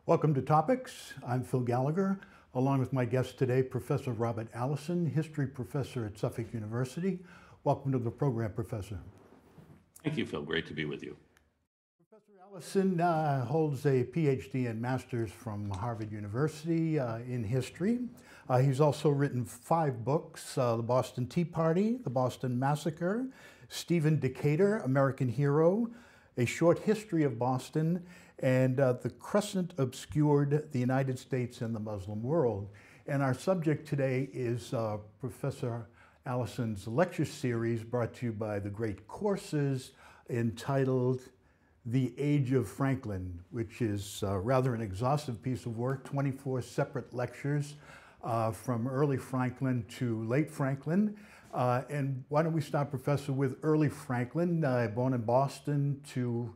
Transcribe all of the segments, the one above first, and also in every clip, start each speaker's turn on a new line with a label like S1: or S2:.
S1: Welcome to Topics. I'm Phil Gallagher, along with my guest today, Professor Robert Allison, history professor at Suffolk University. Welcome to the program, Professor.
S2: Thank you, Phil. Great to be with you.
S1: Professor Allison holds a PhD and master's from Harvard University in history. He's also written 5 books, The Boston Tea Party, The Boston Massacre, Stephen Decatur, American Hero, A Short History of Boston, and The Crescent Obscured the United States and the Muslim World. And our subject today is Professor Allison's lecture series brought to you by the Great Courses entitled The Age of Franklin, which is rather an exhaustive piece of work, 24 separate lectures from early Franklin to late Franklin. And why don't we start, Professor, with early Franklin, born in Boston to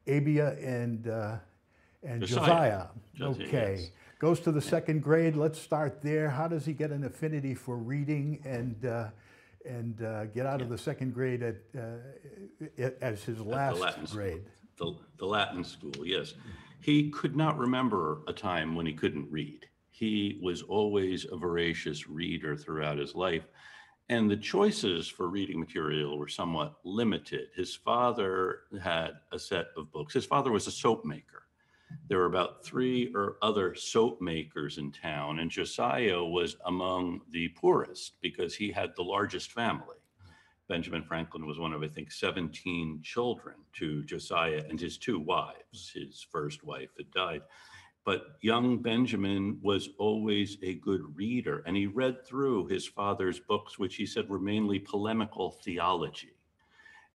S1: Abia and Josiah. Okay. Yes. Goes to the second grade. Let's start there. How does he get an affinity for reading and get out of the second grade as his last grade?
S2: The Latin school, yes. He could not remember a time when he couldn't read. He was always a voracious reader throughout his life. And the choices for reading material were somewhat limited. His father had a set of books. His father was a soap maker. There were about 3 or other soap makers in town, and Josiah was among the poorest because he had the largest family. Benjamin Franklin was one of, I think, 17 children to Josiah and his 2 wives. His first wife had died. But young Benjamin was always a good reader, and he read through his father's books, which he said were mainly polemical theology.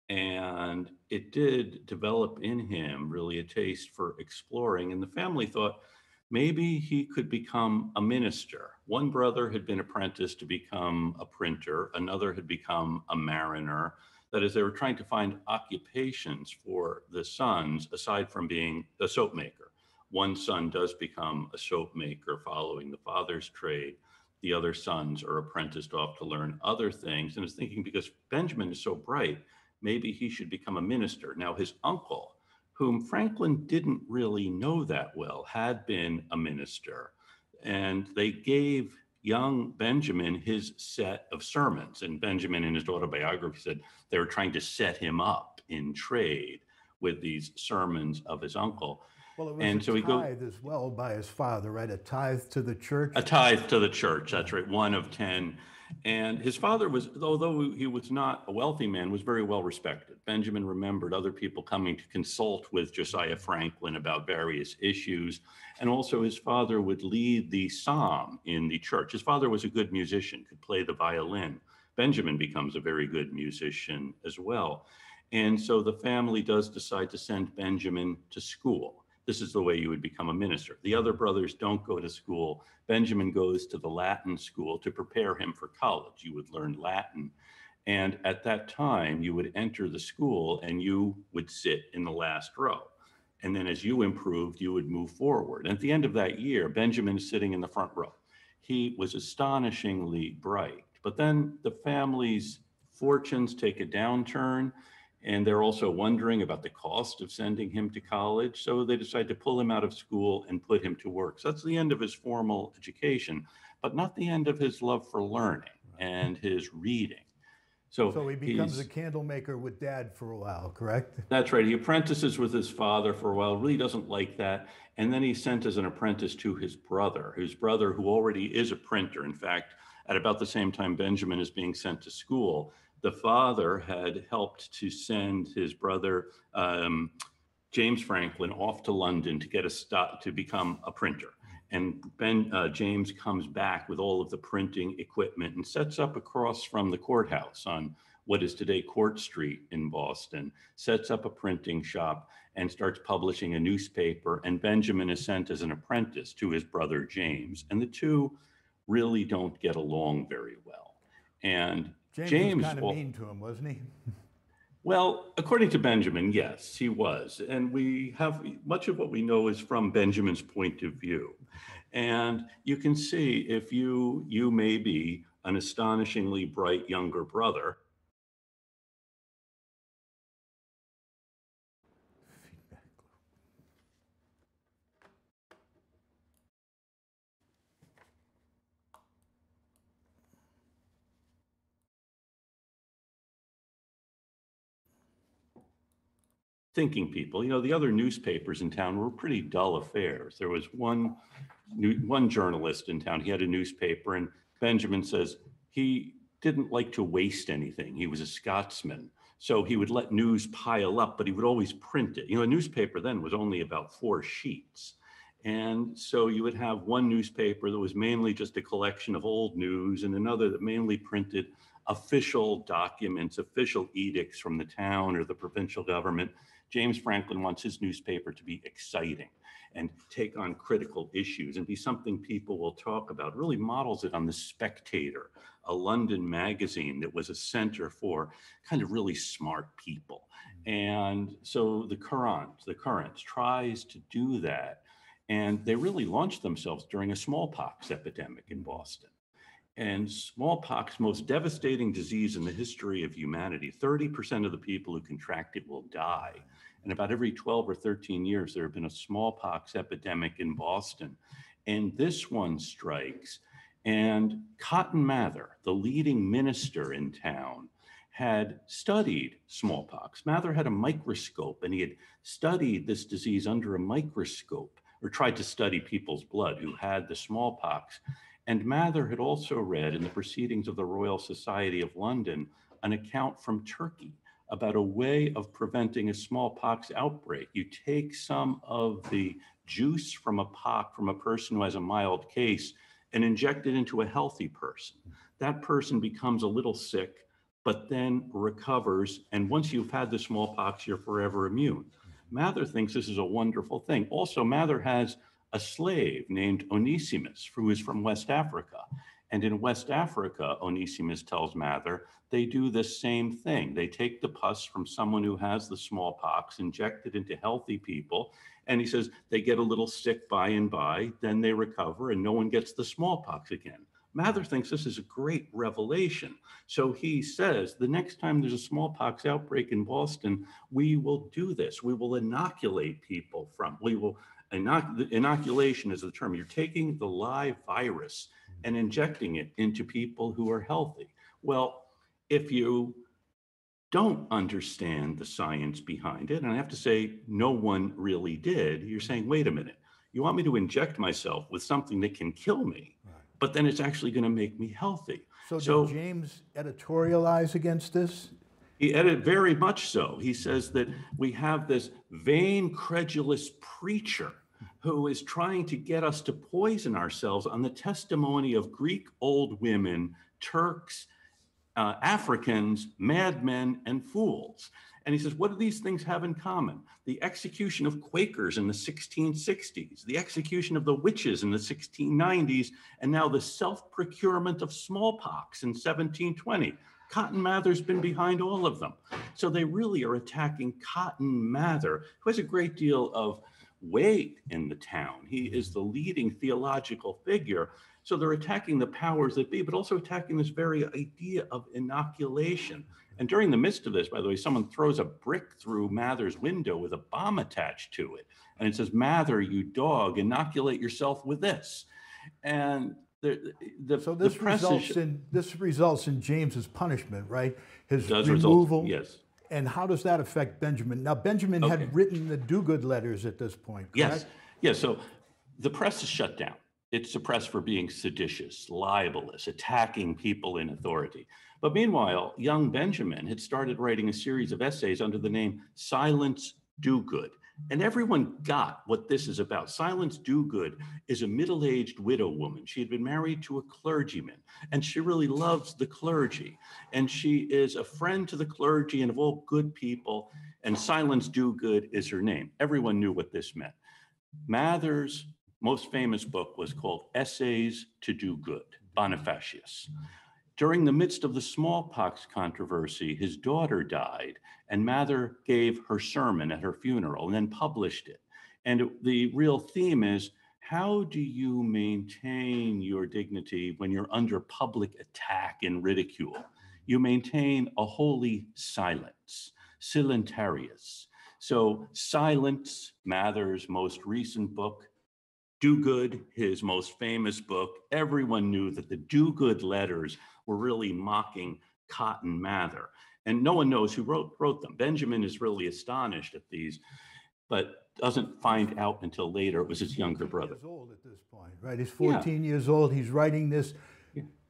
S2: And it did develop in him really a taste for exploring. And the family thought maybe he could become a minister. One brother had been apprenticed to become a printer. Another had become a mariner. That is, they were trying to find occupations for the sons aside from being a soap maker. One son does become a soap maker following the father's trade. The other sons are apprenticed off to learn other things. And I was thinking, because Benjamin is so bright, maybe he should become a minister. Now, his uncle, whom Franklin didn't really know that well, had been a minister. And they gave young Benjamin his set of sermons. And Benjamin, in his autobiography, said they were trying to set him up in trade with these sermons of his uncle.
S1: Well, it was a tithe as well by his father, right? A tithe to the church?
S2: A tithe to the church, that's right, 1 of 10. And his father was, although he was not a wealthy man, was very well respected. Benjamin remembered other people coming to consult with Josiah Franklin about various issues. And also his father would lead the psalm in the church. His father was a good musician, could play the violin. Benjamin becomes a very good musician as well. And so the family does decide to send Benjamin to school. This is the way you would become a minister. The other brothers don't go to school. Benjamin goes to the Latin school to prepare him for college. You would learn Latin. And at that time, you would enter the school and you would sit in the last row. And then as you improved, you would move forward. And at the end of that year, Benjamin is sitting in the front row. He was astonishingly bright. But then the family's fortunes take a downturn. And they're also wondering about the cost of sending him to college. So they decide to pull him out of school and put him to work. So that's the end of his formal education, but not the end of his love for learning and his reading.
S1: So he becomes a candle maker with Dad for a while, correct?
S2: That's right. He apprentices with his father for a while, really doesn't like that. And then he's sent as an apprentice to his brother, who already is a printer. In fact, at about the same time Benjamin is being sent to school, the father had helped to send his brother, James Franklin, off to London to get to become a printer. And James comes back with all of the printing equipment and sets up across from the courthouse on what is today Court Street in Boston, sets up a printing shop and starts publishing a newspaper. And Benjamin is sent as an apprentice to his brother James. And the two really don't get along very well. And
S1: James was kind of mean to him, wasn't he?
S2: Well, according to Benjamin, yes, he was. And we have much of what we know is from Benjamin's point of view. And you can see if you may be an astonishingly bright younger brother. thinking people. You know, the other newspapers in town were pretty dull affairs. There was one journalist in town. He had a newspaper, and Benjamin says he didn't like to waste anything. He was a Scotsman. So he would let news pile up, but he would always print it. You know, a newspaper then was only about 4 sheets. And so you would have one newspaper that was mainly just a collection of old news, and another that mainly printed official documents, official edicts from the town or the provincial government. James Franklin wants his newspaper to be exciting and take on critical issues and be something people will talk about. Really models it on The Spectator, a London magazine that was a center for kind of really smart people. And so the Current tries to do that. And they really launched themselves during a smallpox epidemic in Boston. And smallpox, most devastating disease in the history of humanity. 30% of the people who contract it will die. And about every 12 or 13 years, there have been a smallpox epidemic in Boston. And this one strikes. And Cotton Mather, the leading minister in town, had studied smallpox. Mather had a microscope, and he had studied this disease under a microscope, or tried to study people's blood who had the smallpox. And Mather had also read in the Proceedings of the Royal Society of London an account from Turkey about a way of preventing a smallpox outbreak. You take some of the juice from a person who has a mild case and inject it into a healthy person. That person becomes a little sick, but then recovers. And once you've had the smallpox, you're forever immune. Mather thinks this is a wonderful thing. Also, Mather has a slave named Onesimus, who is from West Africa. And in West Africa, Onesimus tells Mather, they do this same thing. They take the pus from someone who has the smallpox, inject it into healthy people. And he says they get a little sick by and by, then they recover, and no one gets the smallpox again. Mather thinks this is a great revelation. So he says, the next time there's a smallpox outbreak in Boston, we will do this. We will inoculate people inoculation is the term. You're taking the live virus and injecting it into people who are healthy. Well, if you don't understand the science behind it, and I have to say, no one really did, you're saying, wait a minute, you want me to inject myself with something that can kill me, but then it's actually going to make me healthy.
S1: So did James editorialize against this?
S2: He edited very much so. He says that we have this vain, credulous preacher who is trying to get us to poison ourselves on the testimony of Greek old women, Turks, Africans, madmen, and fools. And he says, what do these things have in common? The execution of Quakers in the 1660s, the execution of the witches in the 1690s, and now the self-procurement of smallpox in 1720. Cotton Mather's been behind all of them. So they really are attacking Cotton Mather, who has a great deal of weight in the town. He is the leading theological figure. So they're attacking the powers that be, but also attacking this very idea of inoculation. And during the midst of this, by the way, someone throws a brick through Mather's window with a bomb attached to it. And it says, Mather, you dog, inoculate yourself with this. And
S1: so this results in James's punishment, right? His
S2: removal. Yes.
S1: And how does that affect Benjamin? Now, Benjamin had written the do-good letters at this point, correct?
S2: Yes. So the press is shut down. It's suppressed for being seditious, libelous, attacking people in authority. But meanwhile, young Benjamin had started writing a series of essays under the name Silence Do Good. And everyone got what this is about. Silence Do Good is a middle-aged widow woman. She had been married to a clergyman, and she really loves the clergy. And she is a friend to the clergy and of all good people, and Silence Do Good is her name. Everyone knew what this meant. Mather's most famous book was called Essays to Do Good, Bonifacius. During the midst of the smallpox controversy, his daughter died, and Mather gave her sermon at her funeral and then published it. And the real theme is, how do you maintain your dignity when you're under public attack and ridicule? You maintain a holy silence, silentarius. So Silence, Mather's most recent book, Do Good, his most famous book. Everyone knew that the Do Good letters were really mocking Cotton Mather. And no one knows who wrote them. Benjamin is really astonished at these, but doesn't find out until later it was his younger brother.
S1: Years old at this point, right? He's
S2: Yeah.
S1: 14 years old. He's writing this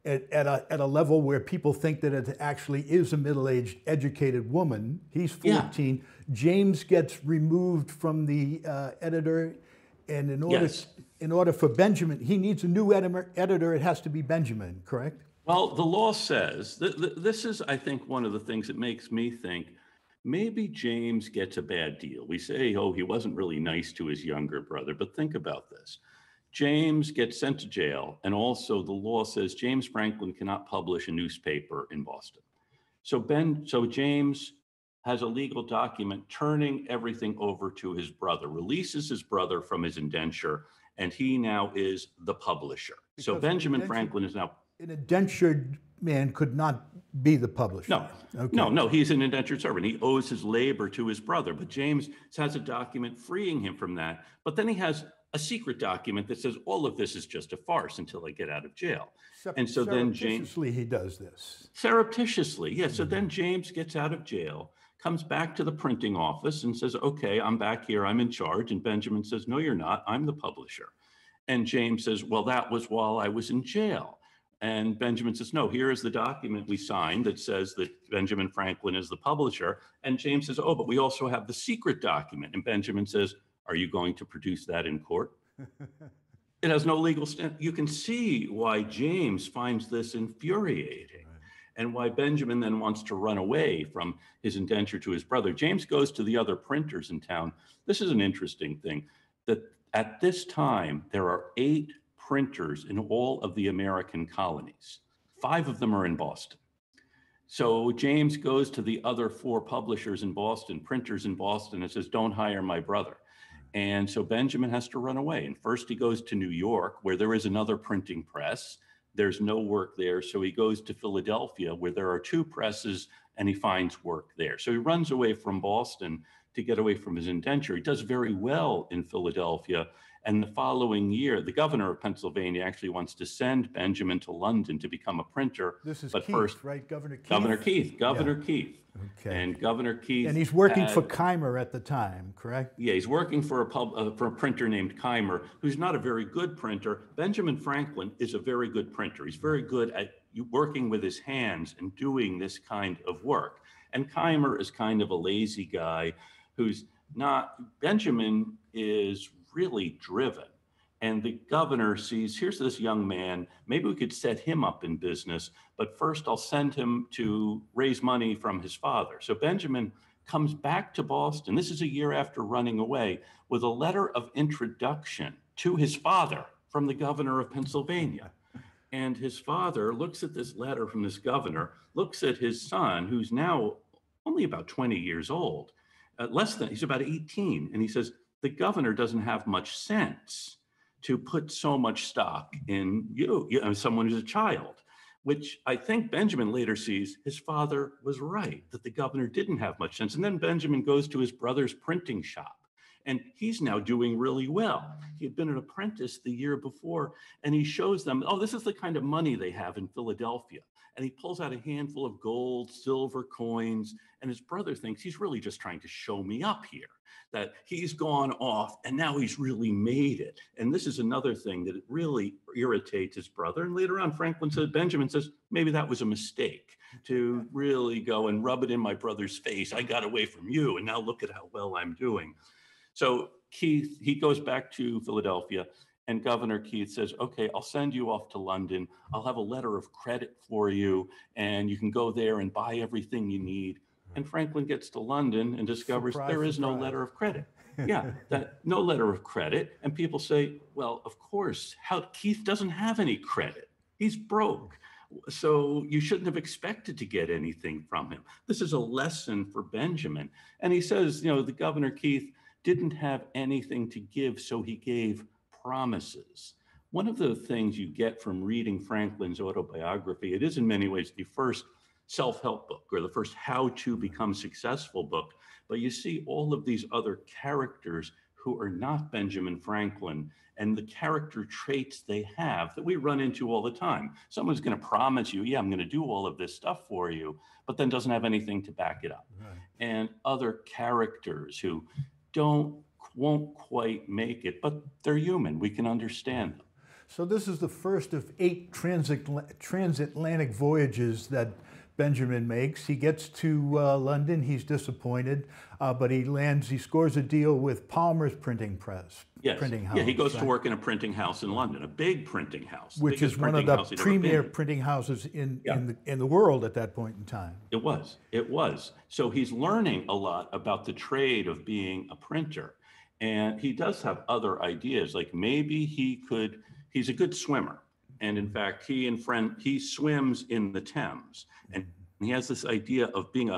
S1: at a level where people think that it actually is a middle-aged, educated woman. He's 14. Yeah. James gets removed from the editor, and in order for Benjamin, he needs a new editor. It has to be Benjamin, correct?
S2: Well, the law says this is, I think, one of the things that makes me think maybe James gets a bad deal. We say, oh, he wasn't really nice to his younger brother, but think about this. James gets sent to jail, and also the law says James Franklin cannot publish a newspaper in Boston. So James has a legal document turning everything over to his brother, releases his brother from his indenture, and he now is the publisher. Because so Benjamin Franklin is now...
S1: An indentured man could not be the publisher.
S2: No, okay. No, he's an indentured servant. He owes his labor to his brother, but James has a document freeing him from that. But then he has a secret document that says all of this is just a farce until I get out of jail. And so then James...
S1: Surreptitiously he does this.
S2: Surreptitiously, yes. So then James gets out of jail, comes back to the printing office and says, okay, I'm back here, I'm in charge. And Benjamin says, no, you're not, I'm the publisher. And James says, well, that was while I was in jail. And Benjamin says, no, here is the document we signed that says that Benjamin Franklin is the publisher. And James says, oh, but we also have the secret document. And Benjamin says, are you going to produce that in court? It has no legal stand. You can see why James finds this infuriating and why Benjamin then wants to run away from his indenture to his brother. James goes to the other printers in town. This is an interesting thing, that at this time, there are 8 printers in all of the American colonies. 5 of them are in Boston. So James goes to the other 4 publishers in Boston, printers in Boston, and says, don't hire my brother. And so Benjamin has to run away. And first he goes to New York, where there is another printing press. There's no work there. So he goes to Philadelphia, where there are 2 presses, and he finds work there. So he runs away from Boston to get away from his indenture. He does very well in Philadelphia. And the following year, the governor of Pennsylvania actually wants to send Benjamin to London to become a printer.
S1: This is
S2: but
S1: Keith,
S2: first,
S1: right? Governor Keith?
S2: Governor Keith.
S1: Okay.
S2: And Governor Keith.
S1: And he's working for Keimer at the time, correct?
S2: Yeah, he's working for a printer named Keimer, who's not a very good printer. Benjamin Franklin is a very good printer. He's very good at working with his hands and doing this kind of work. And Keimer is kind of a lazy guy who's not... Benjamin is really driven. And the governor sees, here's this young man, maybe we could set him up in business, but first I'll send him to raise money from his father. So Benjamin comes back to Boston. This is a year after running away, with a letter of introduction to his father from the governor of Pennsylvania. And his father looks at this letter from this governor, looks at his son, who's now only about 20 years old, he's about 18. And he says, the governor doesn't have much sense to put so much stock in someone who's a child, which I think Benjamin later sees his father was right, that the governor didn't have much sense. And then Benjamin goes to his brother's printing shop, and he's now doing really well. He had been an apprentice the year before, and he shows them, oh, this is the kind of money they have in Philadelphia. And he pulls out a handful of gold, silver coins, and his brother thinks he's really just trying to show me up here, that he's gone off and now he's really made it. And this is another thing that it really irritates his brother. And later on, Benjamin says, maybe that was a mistake to really go and rub it in my brother's face. I got away from you, and now look at how well I'm doing. So Keith, he goes back to Philadelphia, and Governor Keith says, okay, I'll send you off to London. I'll have a letter of credit for you, and you can go there and buy everything you need. And Franklin gets to London and discovers there is no letter of credit. Yeah, no letter of credit. And people say, well, of course, Keith doesn't have any credit. He's broke. So you shouldn't have expected to get anything from him. This is a lesson for Benjamin. And he says, the Governor Keith didn't have anything to give, so he gave promises. One of the things you get from reading Franklin's autobiography, it is in many ways the first self-help book or the first how to become successful book, but you see all of these other characters who are not Benjamin Franklin and the character traits they have that we run into all the time. Someone's going to promise you, yeah, I'm going to do all of this stuff for you, but then doesn't have anything to back it up.
S1: Right.
S2: And other characters who won't quite make it, but they're human. We can understand them.
S1: So this is the first of 8 transatlantic voyages that Benjamin makes. He gets to London, he's disappointed, but he scores a deal with Palmer's printing press.
S2: Yes.
S1: Printing house,
S2: yeah, he goes to work in a printing house in London, a big printing house.
S1: Which is one of the premier printing houses in the world at that point in time.
S2: It was. So he's learning a lot about the trade of being a printer. And he does have other ideas, like maybe he's a good swimmer. And in fact, he swims in the Thames. And he has this idea of being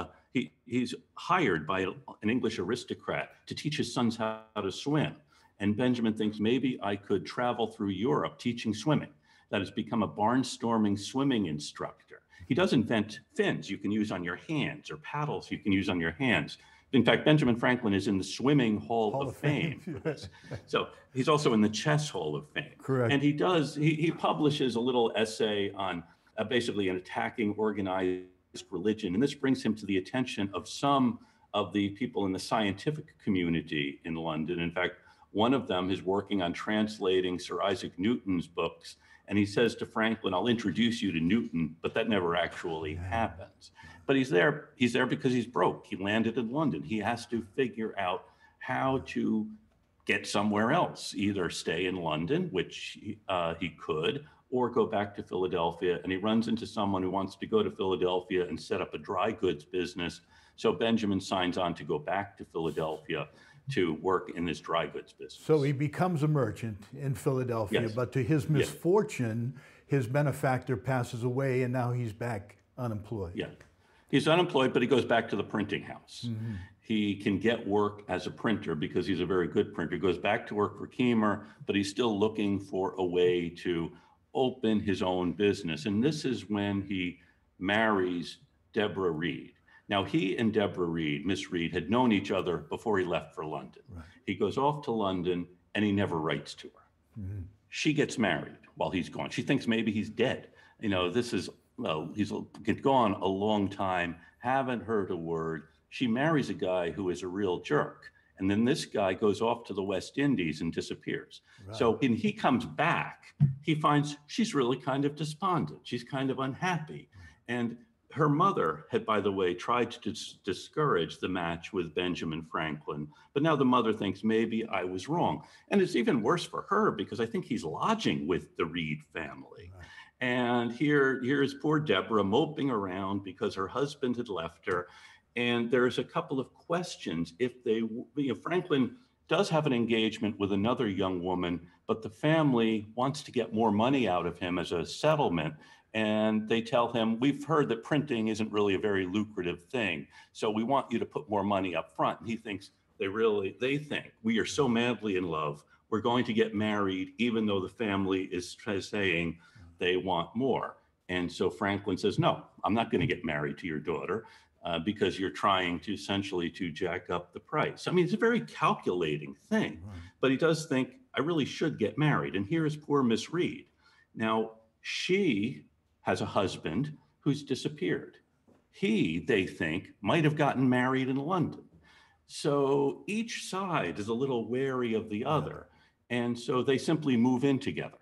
S2: he's hired by an English aristocrat to teach his sons how to swim. And Benjamin thinks maybe I could travel through Europe teaching swimming. That has become a barnstorming swimming instructor. He does invent fins you can use on your hands or paddles you can use on your hands. In fact, Benjamin Franklin is in the Swimming Hall of Fame. Yes. So he's also in the Chess Hall of Fame.
S1: Correct.
S2: And he publishes a little essay on basically an attacking organized religion. And this brings him to the attention of some of the people in the scientific community in London. In fact, one of them is working on translating Sir Isaac Newton's books. And he says to Franklin, I'll introduce you to Newton, but that never actually happens. But he's there because he's broke. He landed in London. He has to figure out how to get somewhere else, either stay in London, which he could, or go back to Philadelphia. And he runs into someone who wants to go to Philadelphia and set up a dry goods business. So Benjamin signs on to go back to Philadelphia to work in this dry goods business.
S1: So he becomes a merchant in Philadelphia,
S2: Yes.
S1: but to his misfortune, his benefactor passes away and now he's back unemployed.
S2: Yeah, he's unemployed, but he goes back to the printing house. Mm-hmm. He can get work as a printer because he's a very good printer. He goes back to work for Kiemer, but he's still looking for a way to open his own business. And this is when he marries Deborah Reed. Now, he and Deborah Reed, Miss Reed, had known each other before he left for London. Right. He goes off to London and he never writes to her. Mm-hmm. She gets married while he's gone. She thinks maybe he's dead. He's gone a long time, haven't heard a word. She marries a guy who is a real jerk. And then this guy goes off to the West Indies and disappears. Right. So when he comes back, he finds she's really kind of despondent. She's kind of unhappy. And her mother had, by the way, tried to discourage the match with Benjamin Franklin, but now the mother thinks maybe I was wrong. And it's even worse for her because I think he's lodging with the Reed family. Right. And here's poor Deborah moping around because her husband had left her. And there's a couple of questions. Franklin does have an engagement with another young woman, but the family wants to get more money out of him as a settlement. And they tell him, we've heard that printing isn't really a very lucrative thing, so we want you to put more money up front. And he thinks they think we are so madly in love, we're going to get married, even though the family is saying they want more. And so Franklin says, no, I'm not going to get married to your daughter because you're trying to essentially to jack up the price. I mean, it's a very calculating thing, but he does think I really should get married. And here is poor Miss Reed. Now, she has a husband who's disappeared. He, they think, might have gotten married in London. So each side is a little wary of the other. And so they simply move in together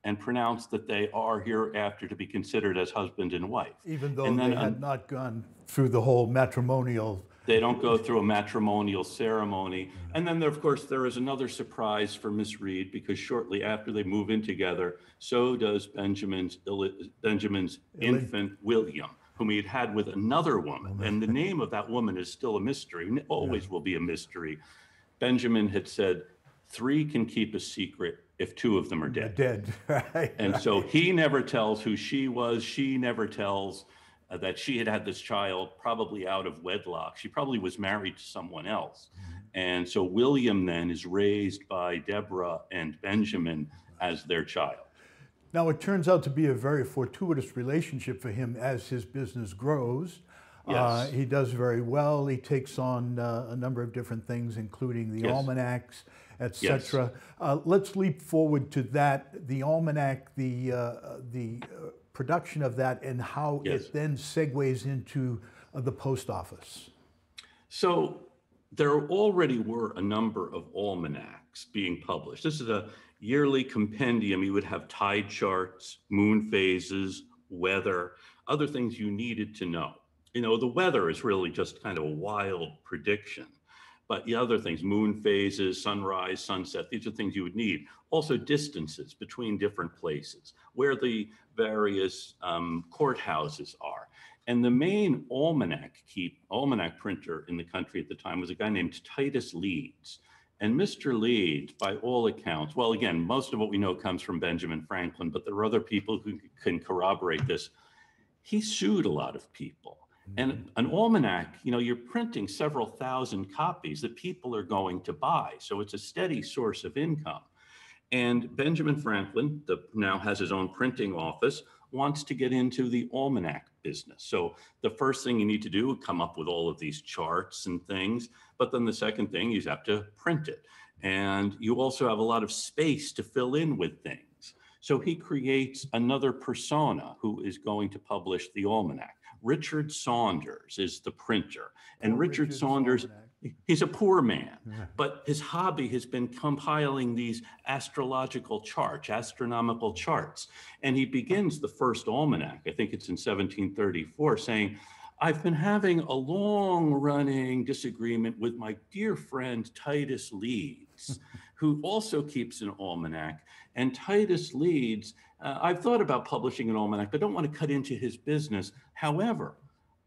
S2: and pronounce that they are hereafter to be considered as husband and wife.
S1: Even though they had not gone through the whole matrimonial.
S2: They don't go through a matrimonial ceremony. And then, of course, there is another surprise for Miss Reed because shortly after they move in together, so does Benjamin's infant William, whom he had with another woman. And the name of that woman is still a mystery, and always will be a mystery. Benjamin had said, 3 can keep a secret if 2 of them are dead.
S1: Right.
S2: And so he never tells who she was. She never tells that she had this child probably out of wedlock. She probably was married to someone else. And so William then is raised by Deborah and Benjamin as their child.
S1: Now, it turns out to be a very fortuitous relationship for him as his business grows.
S2: Yes.
S1: He does very well. He takes on a number of different things, including the
S2: Yes.
S1: almanacs,
S2: Yes.
S1: etc. Let's leap forward to that, the almanac, the production of that, and how
S2: Yes.
S1: it then segues into the post office.
S2: So there already were a number of almanacs being published. This is a yearly compendium. You would have tide charts, moon phases, weather, other things you needed to know. You know, the weather is really just kind of a wild prediction. But the other things, moon phases, sunrise, sunset, these are things you would need. Also distances between different places, where the various courthouses are. And the main almanac printer in the country at the time was a guy named Titus Leeds. And Mr. Leeds, by all accounts, well, again, most of what we know comes from Benjamin Franklin, but there are other people who can corroborate this. He sued a lot of people. And an almanac, you know, you're printing several thousand copies that people are going to buy. So it's a steady source of income. And Benjamin Franklin, now has his own printing office, wants to get into the almanac business. So the first thing you need to do is come up with all of these charts and things. But then the second thing, you have to print it. And you also have a lot of space to fill in with things. So he creates another persona who is going to publish the almanac. Richard Saunders is the printer. And Richard Saunders, he's a poor man, but his hobby has been compiling these astrological charts, astronomical charts. And he begins the first almanac, I think it's in 1734, saying, I've been having a long-running disagreement with my dear friend Titus Leeds, who also keeps an almanac. And Titus Leeds, I've thought about publishing an almanac, but I don't want to cut into his business. However,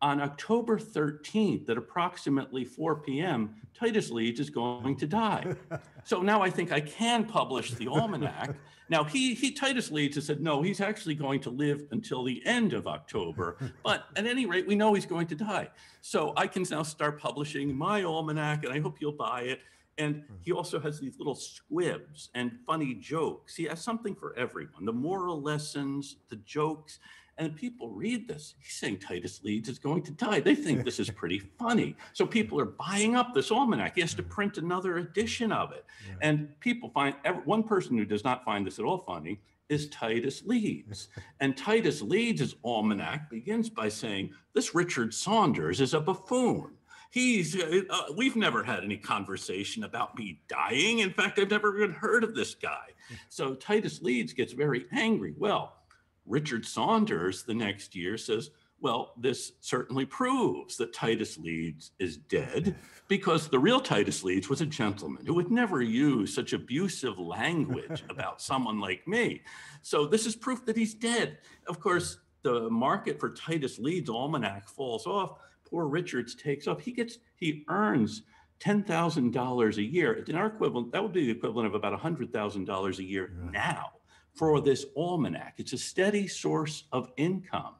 S2: on October 13th at approximately 4 p.m., Titus Leeds is going to die. So now I think I can publish the almanac. Now Titus Leeds has said, no, he's actually going to live until the end of October. But at any rate, we know he's going to die. So I can now start publishing my almanac, and I hope you'll buy it. And he also has these little squibs and funny jokes. He has something for everyone, the moral lessons, the jokes. And people read this. He's saying Titus Leeds is going to die. They think this is pretty funny. So people are buying up this almanac. He has to print another edition of it. And people find, one person who does not find this at all funny is Titus Leeds. And Titus Leeds' almanac begins by saying, this Richard Saunders is a buffoon. We've never had any conversation about me dying. In fact, I've never even heard of this guy. So Titus Leeds gets very angry. Well, Richard Saunders the next year says, well, this certainly proves that Titus Leeds is dead, because the real Titus Leeds was a gentleman who would never use such abusive language about someone like me. So this is proof that he's dead. Of course, the market for Titus Leeds' almanac falls off. Poor Richards takes off. He earns $10,000 a year. In our equivalent, that would be the equivalent of about $100,000 a year now for this almanac. It's a steady source of income.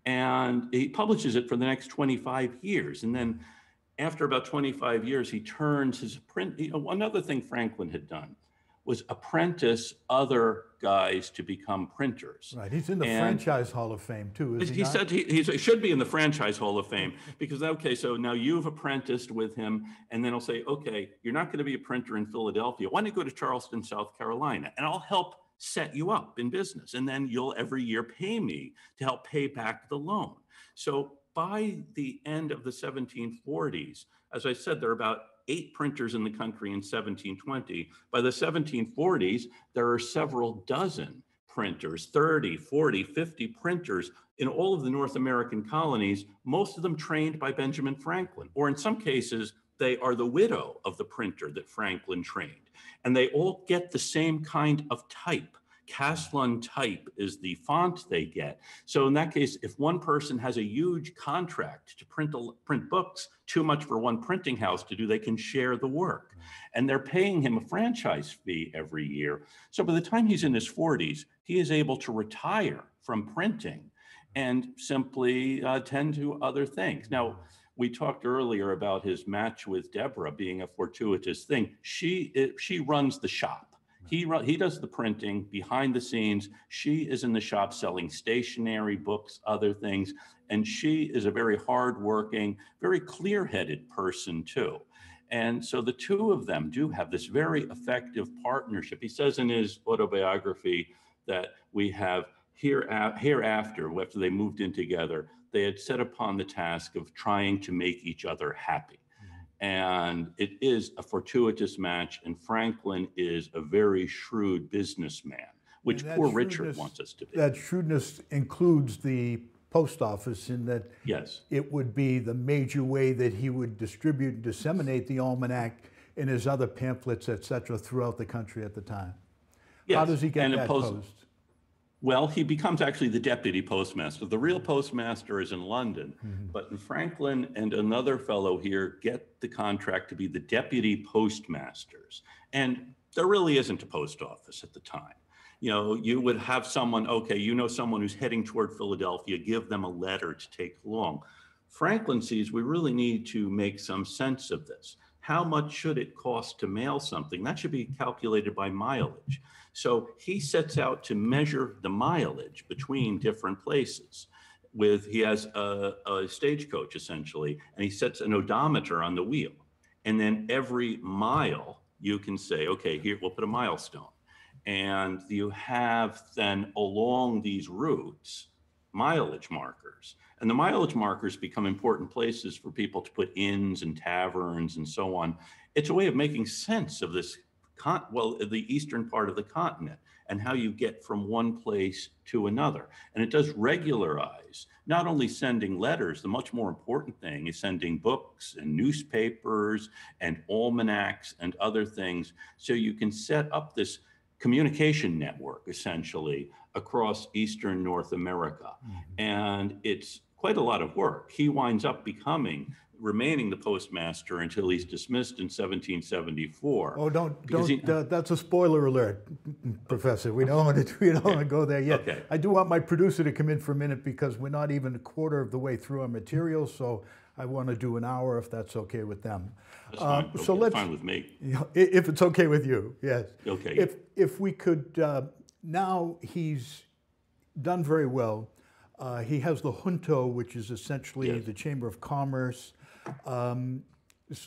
S2: And he publishes it for the next 25 years. And then after about 25 years, he turns his print. Another thing Franklin had done was apprentice other guys to become printers.
S1: Right, he's in the Franchise Hall of Fame too, is he
S2: He
S1: not?
S2: said he should be in the Franchise Hall of Fame, because, okay, so now you've apprenticed with him, and then he'll say, okay, you're not going to be a printer in Philadelphia. Why don't you go to Charleston, South Carolina, and I'll help set you up in business, and then you'll every year pay me to help pay back the loan. So by the end of the 1740s, as I said, there are about 8 printers in the country in 1720. By the 1740s, there are several dozen printers, 30, 40, 50 printers in all of the North American colonies, most of them trained by Benjamin Franklin, or in some cases, they are the widow of the printer that Franklin trained. And they all get the same kind of type. Caslon type is the font they get. So in that case, if one person has a huge contract to print books, too much for one printing house to do, they can share the work. And they're paying him a franchise fee every year. So by the time he's in his 40s, he is able to retire from printing and simply tend to other things. Now, we talked earlier about his match with Deborah being a fortuitous thing. She runs the shop. He does the printing behind the scenes. She is in the shop selling stationery, books, other things. And she is a very hardworking, very clear-headed person too. And so the two of them do have this very effective partnership. He says in his autobiography that we have hereafter, after they moved in together, they had set upon the task of trying to make each other happy. And it is a fortuitous match. And Franklin is a very shrewd businessman, which poor Richard wants us to be.
S1: That shrewdness includes the post office in that
S2: yes,
S1: it would be the major way that he would distribute and disseminate the Almanac and his other pamphlets, et cetera, throughout the country at the time.
S2: yes.
S1: How does he get that post?
S2: Well, he becomes actually the deputy postmaster. The real postmaster is in London, but Franklin and another fellow here get the contract to be the deputy postmasters. And there really isn't a post office at the time. You know, you would have someone, okay, you know someone who's heading toward Philadelphia, give them a letter to take along. Franklin sees we really need to make some sense of this. How much should it cost to mail something? That should be calculated by mileage. So he sets out to measure the mileage between different places. He has a stagecoach essentially, and he sets an odometer on the wheel. And then every mile you can say, okay, here, we'll put a milestone. And you have then along these routes, mileage markers. And the mileage markers become important places for people to put inns and taverns and so on. It's a way of making sense of this, the eastern part of the continent and how you get from one place to another. And it does regularize, not only sending letters, the much more important thing is sending books and newspapers and almanacs and other things. So you can set up this communication network essentially across Eastern North America. And it's quite a lot of work. He winds up remaining the postmaster until he's dismissed in 1774.
S1: Oh, that's a spoiler alert, Professor. We don't want to go there yet.
S2: Okay.
S1: I do want my producer to come in for a minute because we're not even a quarter of the way through our materials, so I want to do an hour if that's okay with them.
S2: That's fine.
S1: So
S2: that's fine with me.
S1: If it's okay with you, yes.
S2: Okay.
S1: If we could, now he's done very well. He has the Junto, which is essentially
S2: Yes.
S1: the Chamber of Commerce.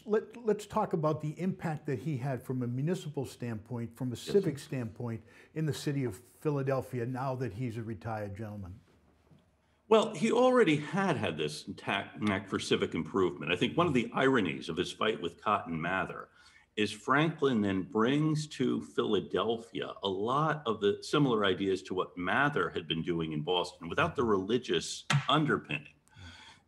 S1: Let's talk about the impact that he had from a municipal standpoint, from a civic standpoint in the city of Philadelphia now that he's a retired gentleman.
S2: Well, he already had this knack for civic improvement. I think one of the ironies of his fight with Cotton Mather is Franklin then brings to Philadelphia a lot of the similar ideas to what Mather had been doing in Boston without the religious underpinning.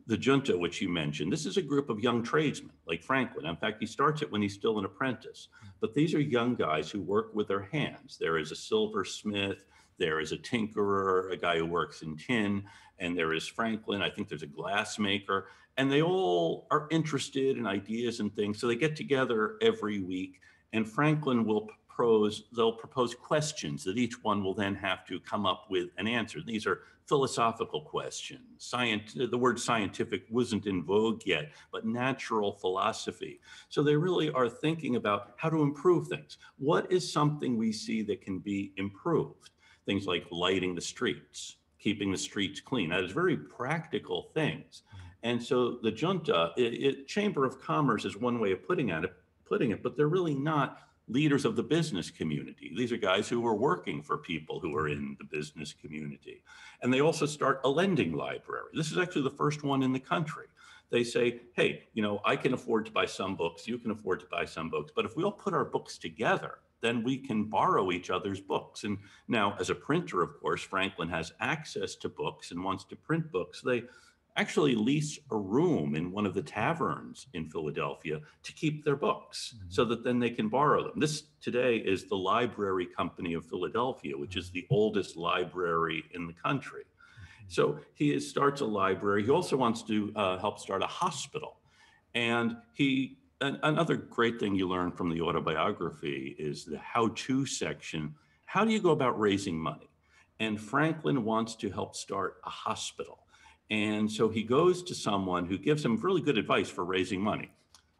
S2: The Junto, which you mentioned, this is a group of young tradesmen like Franklin. In fact, he starts it when he's still an apprentice. But these are young guys who work with their hands. There is a silversmith, there is a tinkerer, a guy who works in tin, and there is Franklin. I think there's a glassmaker. And they all are interested in ideas and things. So they get together every week, and Franklin will propose questions that each one will then have to come up with an answer. These are philosophical questions. The word scientific wasn't in vogue yet, but natural philosophy. So they really are thinking about how to improve things. What is something we see that can be improved? Things like lighting the streets, keeping the streets clean. That is very practical things. And so the Junta, Chamber of Commerce is one way of putting it, but they're really not leaders of the business community. These are guys who are working for people who are in the business community. And they also start a lending library. This is actually the first one in the country. They say, hey, I can afford to buy some books, you can afford to buy some books, but if we all put our books together, then we can borrow each other's books. And now, as a printer, of course, Franklin has access to books and wants to print books. They actually lease a room in one of the taverns in Philadelphia to keep their books so that then they can borrow them. This today is the Library Company of Philadelphia, which is the oldest library in the country. So he starts a library. He also wants to help start a hospital. And another great thing you learn from the autobiography is the how-to section. How do you go about raising money? And Franklin wants to help start a hospital. And so he goes to someone who gives him really good advice for raising money.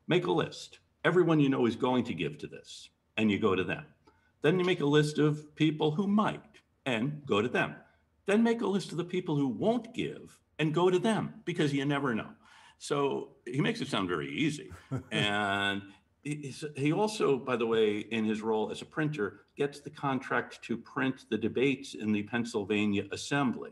S2: Make a list. Everyone you know is going to give to this, and you go to them. Then you make a list of people who might and go to them. Then make a list of the people who won't give and go to them, because you never know. So he makes it sound very easy. And he also, by the way, in his role as a printer, gets the contract to print the debates in the Pennsylvania Assembly.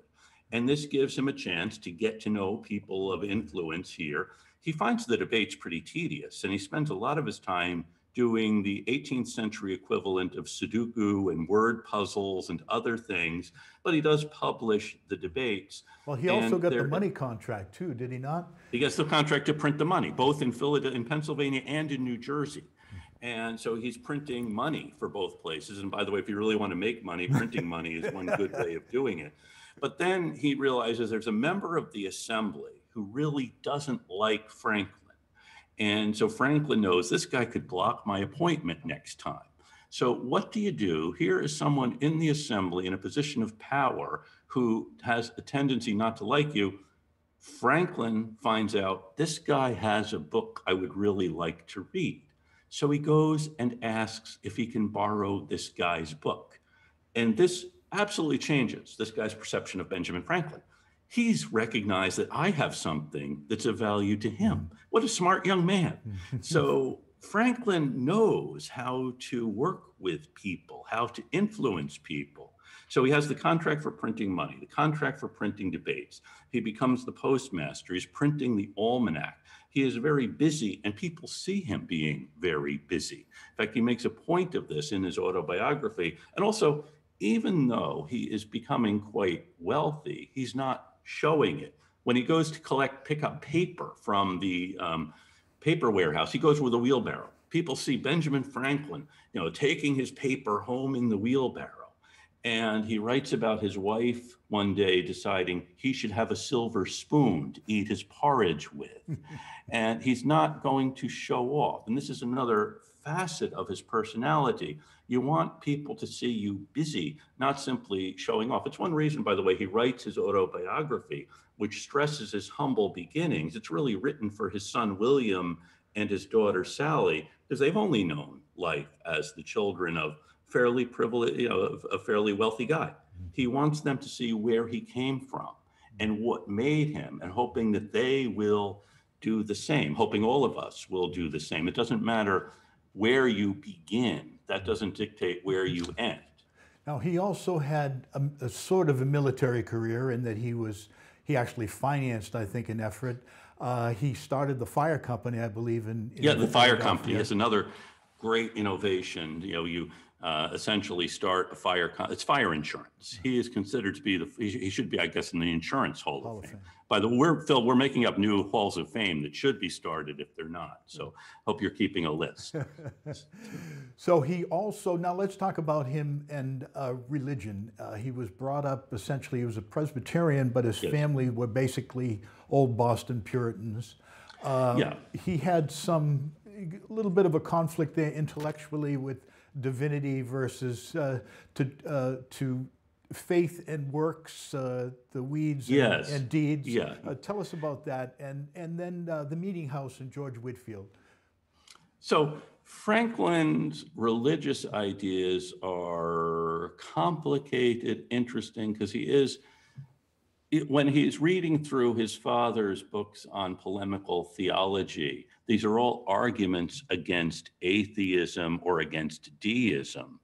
S2: And this gives him a chance to get to know people of influence here. He finds the debates pretty tedious, and he spends a lot of his time doing the 18th century equivalent of Sudoku and word puzzles and other things, but he does publish the debates.
S1: Well, he also got the money contract too, did he not?
S2: He gets the contract to print the money, both in Philadelphia, in Pennsylvania, and in New Jersey. And so he's printing money for both places. And by the way, if you really want to make money, printing money is one good way of doing it. But then he realizes there's a member of the assembly who really doesn't like Franklin. And so Franklin knows this guy could block my appointment next time. So what do you do? Here is someone in the assembly in a position of power who has a tendency not to like you. Franklin finds out this guy has a book I would really like to read. So he goes and asks if he can borrow this guy's book. And this absolutely changes this guy's perception of Benjamin Franklin. He's recognized that I have something that's of value to him. What a smart young man. So Franklin knows how to work with people, how to influence people. So he has the contract for printing money, the contract for printing debates. He becomes the postmaster. He's printing the Almanac. He is very busy, and people see him being very busy. In fact, he makes a point of this in his autobiography. And also, even though he is becoming quite wealthy, he's not showing it. When he goes to pick up paper from the paper warehouse, he goes with a wheelbarrow. People see Benjamin Franklin, taking his paper home in the wheelbarrow. And he writes about his wife one day deciding he should have a silver spoon to eat his porridge with. And he's not going to show off. And this is another facet of his personality. You want people to see you busy, not simply showing off. It's one reason, by the way, he writes his autobiography, which stresses his humble beginnings. It's really written for his son, William, and his daughter, Sally, because they've only known life as the children of fairly privileged, a fairly wealthy guy. He wants them to see where he came from and what made him, and hoping that they will do the same, hoping all of us will do the same. It doesn't matter where you begin. That doesn't dictate where you end.
S1: Now, he also had a sort of a military career in that he actually financed, I think, an effort. He started the fire company, I believe, in
S2: the fire company is another great innovation. You essentially start a it's fire insurance. He is considered to be he should be, I guess, in the Insurance Hall of Fame. By the way, Phil, we're making up new halls of fame that should be started if they're not. So hope you're keeping a list.
S1: So he also, now let's talk about him and religion. He was brought up, essentially, he was a Presbyterian, but his family were basically old Boston Puritans. He had a little bit of a conflict there intellectually with divinity versus to faith and works, the weeds and deeds. Tell us about that, and then the Meeting House and George Whitefield.
S2: So Franklin's religious ideas are complicated, interesting, because when he's reading through his father's books on polemical theology, these are all arguments against atheism or against deism.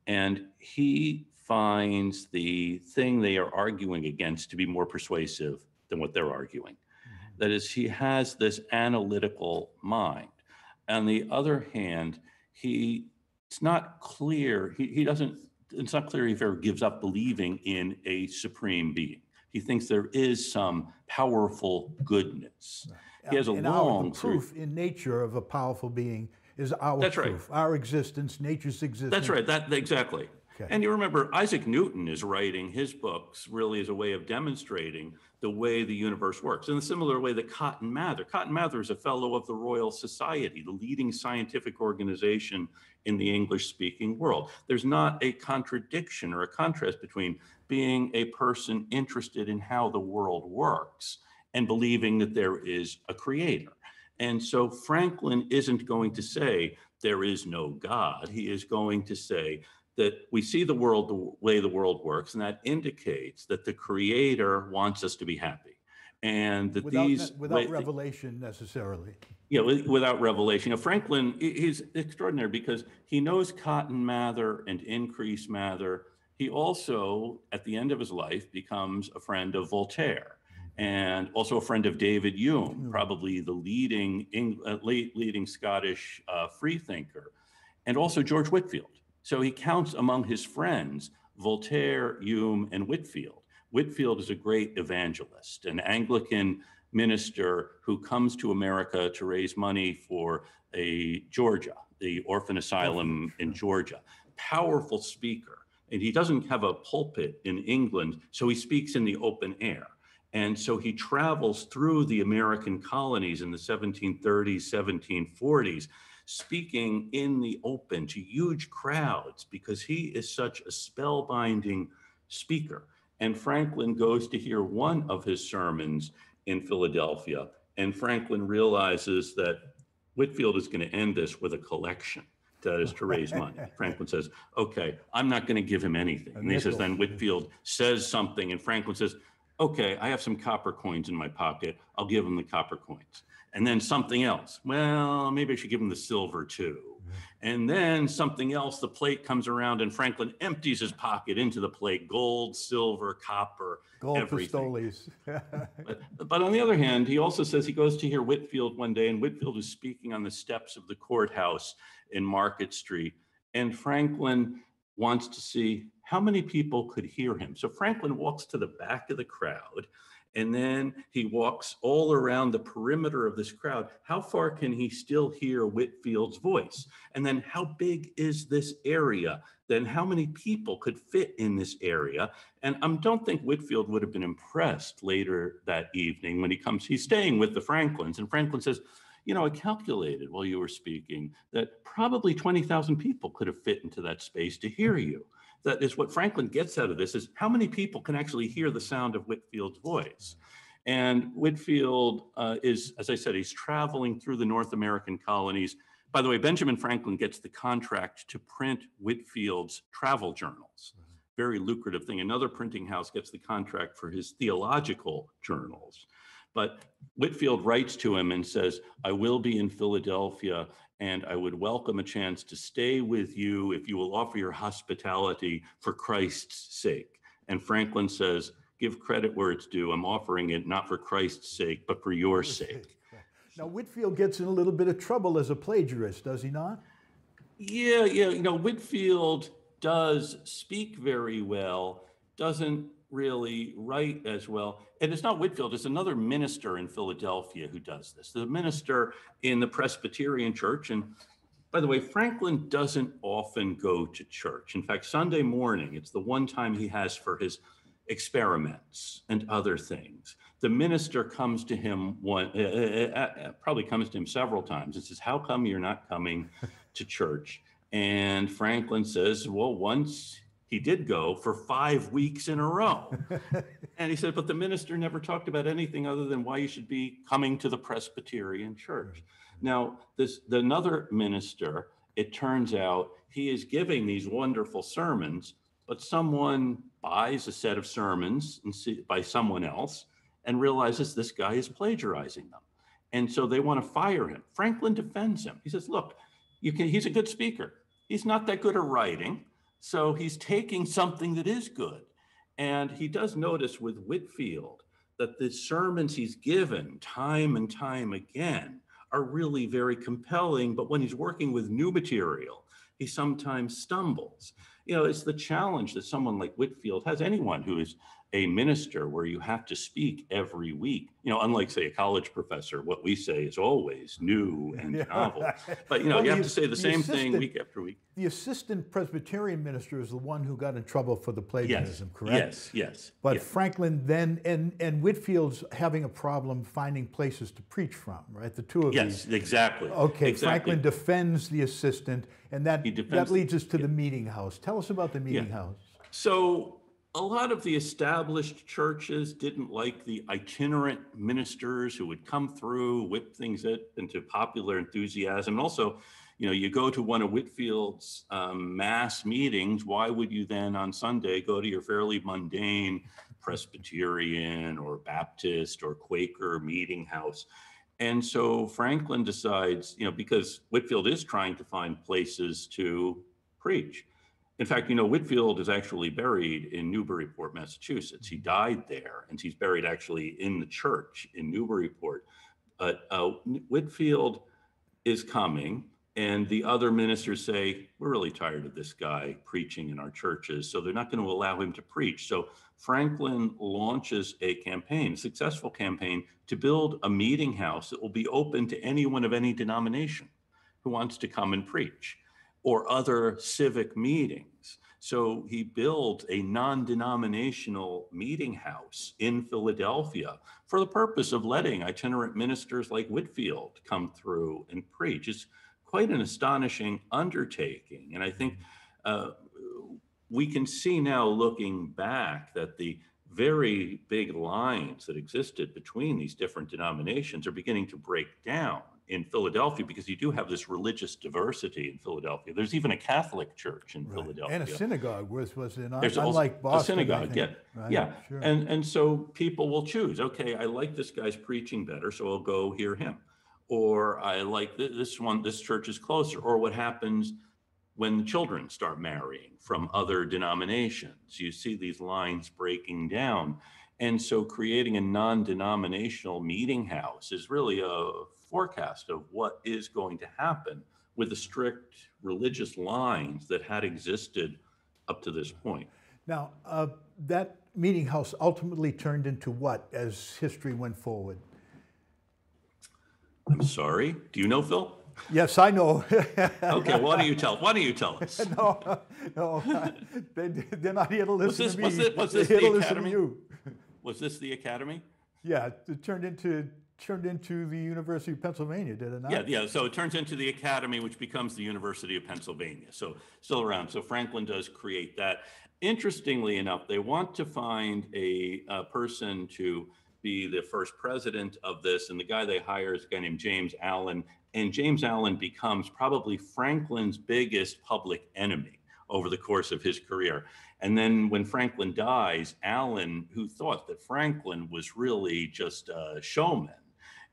S2: And he finds the thing they are arguing against to be more persuasive than what they're arguing. That is, he has this analytical mind. On the other hand, it's not clear he ever gives up believing in a supreme being. He thinks there is some powerful goodness. He has the
S1: proof in nature of a powerful being is our proof, our existence, nature's existence.
S2: That's right, exactly. Okay. And you remember Isaac Newton is writing his books really as a way of demonstrating the way the universe works, in a similar way that Cotton Mather is a fellow of the Royal Society, the leading scientific organization in the English-speaking world. There's not a contradiction or a contrast between being a person interested in how the world works and believing that there is a creator. And so Franklin isn't going to say there is no God. He is going to say that we see the world the way the world works, and that indicates that the Creator wants us to be happy. And that
S1: without revelation necessarily.
S2: Yeah, without revelation. You know, Franklin, he's extraordinary because he knows Cotton Mather and Increase Mather. He also, at the end of his life, becomes a friend of Voltaire and also a friend of David Hume, probably the leading Scottish freethinker, and also George Whitefield. So he counts among his friends Voltaire, Hume, and Whitefield. Whitefield is a great evangelist, an Anglican minister who comes to America to raise money for Georgia, the orphan asylum in Georgia. Powerful speaker. And he doesn't have a pulpit in England, so he speaks in the open air. And so he travels through the American colonies in the 1730s, 1740s, speaking in the open to huge crowds because he is such a spellbinding speaker. And Franklin goes to hear one of his sermons in Philadelphia, and Franklin realizes that Whitefield is going to end this with a collection, that is to raise money. Franklin says, okay, I'm not going to give him anything. And he says, then Whitefield says something, and Franklin says, okay, I have some copper coins in my pocket. I'll give him the copper coins. And then something else. Well, maybe I should give him the silver too. And then something else, the plate comes around and Franklin empties his pocket into the plate, gold, silver, copper,
S1: gold
S2: everything.
S1: Pistoles.
S2: but on the other hand, he also says he goes to hear Whitefield one day, and Whitefield is speaking on the steps of the courthouse in Market Street. And Franklin wants to see how many people could hear him. So Franklin walks to the back of the crowd, and then he walks all around the perimeter of this crowd. How far can he still hear Whitefield's voice? And then how big is this area? Then how many people could fit in this area? And I don't think Whitefield would have been impressed later that evening when he comes. He's staying with the Franklins, and Franklin says, you know, I calculated while you were speaking that probably 20,000 people could have fit into that space to hear you. That is what Franklin gets out of this, is how many people can actually hear the sound of Whitefield's voice. And Whitefield is, as I said, he's traveling through the North American colonies. By the way, Benjamin Franklin gets the contract to print Whitefield's travel journals. Very lucrative thing. Another printing house gets the contract for his theological journals. But Whitefield writes to him and says, I will be in Philadelphia, and I would welcome a chance to stay with you if you will offer your hospitality for Christ's sake. And Franklin says, give credit where it's due. I'm offering it not for Christ's sake, but for your sake.
S1: Now, Whitefield gets in a little bit of trouble as a plagiarist, does he not?
S2: Yeah. You know, Whitefield does speak very well, doesn't really write as well. And it's not Whitefield, it's another minister in Philadelphia who does this. The minister in the Presbyterian church. And by the way, Franklin doesn't often go to church. In fact, Sunday morning, it's the one time he has for his experiments and other things. The minister comes to him probably comes to him several times and says, how come you're not coming to church? And Franklin says, well, once he did go for 5 weeks in a row. And he said, but the minister never talked about anything other than why you should be coming to the Presbyterian church. Now, another minister, it turns out he is giving these wonderful sermons, but someone buys a set of sermons by someone else and realizes this guy is plagiarizing them. And so they want to fire him. Franklin defends him. He says, look, he's a good speaker. He's not that good at writing. So he's taking something that is good. And he does notice with Whitefield that the sermons he's given time and time again are really very compelling. But when he's working with new material, he sometimes stumbles. You know, it's the challenge that someone like Whitefield has, anyone who is a minister, where you have to speak every week. You know, unlike, say, a college professor, what we say is always new and novel. But, you know, well, you have to say the same thing week after week.
S1: The assistant Presbyterian minister is the one who got in trouble for the plagiarism, correct?
S2: Yes.
S1: But Franklin then, and Whitefield's having a problem finding places to preach from, right? The two of these.
S2: Yes, exactly.
S1: Okay,
S2: exactly.
S1: Franklin defends the assistant, and that leads us to the meeting house. Tell us about the meeting house.
S2: So A lot of the established churches didn't like the itinerant ministers who would come through, whip things into popular enthusiasm. And also, you go to one of Whitfield's mass meetings. Why would you then on Sunday go to your fairly mundane Presbyterian or Baptist or Quaker meeting house? And so Franklin decides, because Whitfield is trying to find places to preach. In fact, Whitfield is actually buried in Newburyport, Massachusetts. He died there, and he's buried actually in the church in Newburyport. But Whitfield is coming, and the other ministers say, we're really tired of this guy preaching in our churches, so they're not going to allow him to preach. So Franklin launches a campaign, a successful campaign, to build a meeting house that will be open to anyone of any denomination who wants to come and preach, or other civic meetings. So he built a non-denominational meeting house in Philadelphia for the purpose of letting itinerant ministers like Whitfield come through and preach. It's quite an astonishing undertaking. And I think we can see now, looking back, that the very big lines that existed between these different denominations are beginning to break down in Philadelphia, because you do have this religious diversity in Philadelphia. There's even a Catholic church in Philadelphia.
S1: And a synagogue was in,
S2: There's
S1: unlike Boston.
S2: A synagogue, yeah.
S1: Right?
S2: Yeah.
S1: Sure.
S2: And so people will choose, okay, I like this guy's preaching better, so I'll go hear him. Or I like this one, this church is closer. Or what happens when the children start marrying from other denominations. You see these lines breaking down. And so creating a non-denominational meeting house is really a forecast of what is going to happen with the strict religious lines that had existed up to this point.
S1: Now, that meeting house ultimately turned into what as history went forward?
S2: I'm sorry, do you know, Phil?
S1: Yes, I know.
S2: Okay, why don't you tell us?
S1: No, they're not here to listen to me.
S2: Was this the academy? Was this the academy?
S1: Yeah, it turned into the University of Pennsylvania, did it not?
S2: Yeah. So it turns into the academy, which becomes the University of Pennsylvania. So still around. So Franklin does create that. Interestingly enough, they want to find a person to be the first president of this, and the guy they hire is a guy named James Allen. And James Allen becomes probably Franklin's biggest public enemy over the course of his career. And then when Franklin dies, Allen, who thought that Franklin was really just a showman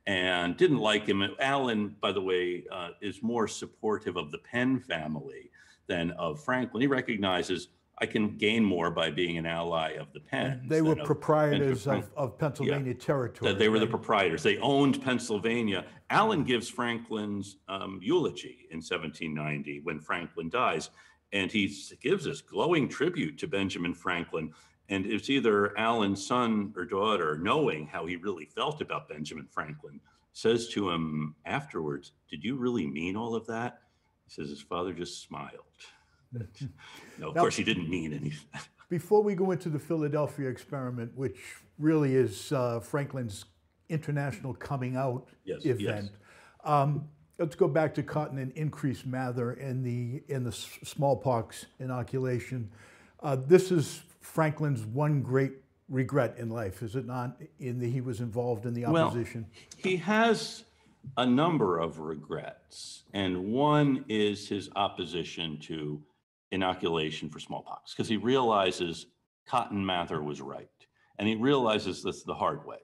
S2: and didn't like him. Allen, by the way, is more supportive of the Penn family than of Franklin. He recognizes I can gain more by being an ally of the Penns.
S1: They were proprietors of Pennsylvania territory.
S2: They were the proprietors. They owned Pennsylvania. Allen gives Franklin's eulogy in 1790 when Franklin dies. And he gives this glowing tribute to Benjamin Franklin. And it's either Allen's son or daughter, knowing how he really felt about Benjamin Franklin, says to him afterwards, "Did you really mean all of that?" He says his father just smiled. No, of course he didn't mean anything.
S1: Before we go into the Philadelphia experiment, which really is Franklin's international coming out event, let's go back to Cotton and Increase Mather in the smallpox inoculation. This is Franklin's one great regret in life, is it not? In that he was involved in the opposition.
S2: Well, he has a number of regrets, and one is his opposition to inoculation for smallpox, because he realizes Cotton Mather was right, and he realizes this the hard way.